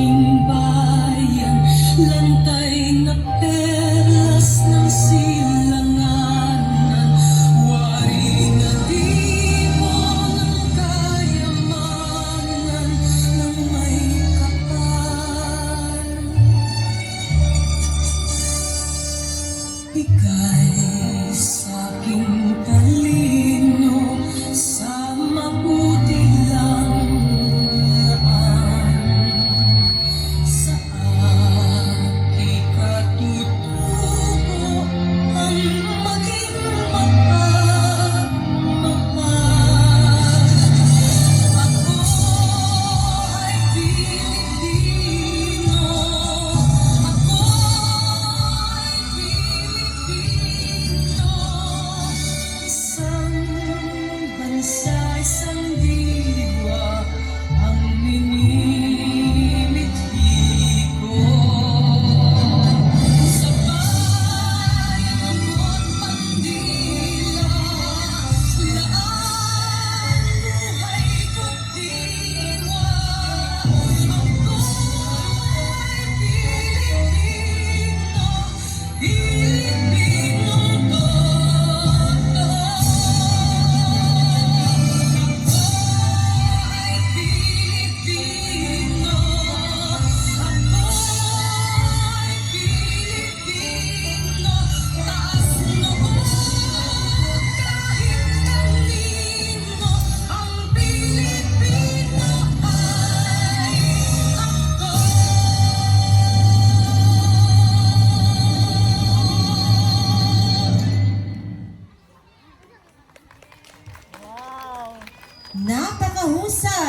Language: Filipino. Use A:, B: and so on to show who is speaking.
A: aking bayan, lantay na perlas ng silanganan, wari na dibo ng kayamanan ng may kapal. Ika'y sa'king talino sa mabuti lang naan, sa aking katutubo ang maging mapagmahal. Ako ay Pilipino, ako ay Pilipino, isang bansa, isang diwa ang minimithi ko. Sa bayan mo't Mandila, laan buhay ko't diwa. Ako ay Pilipino, Pilipinong totoo. Ako ay Pilipino, ako ay Pilipino, taas noo kahit kanino, ang Pilipino ay ako.
B: Napakahusay!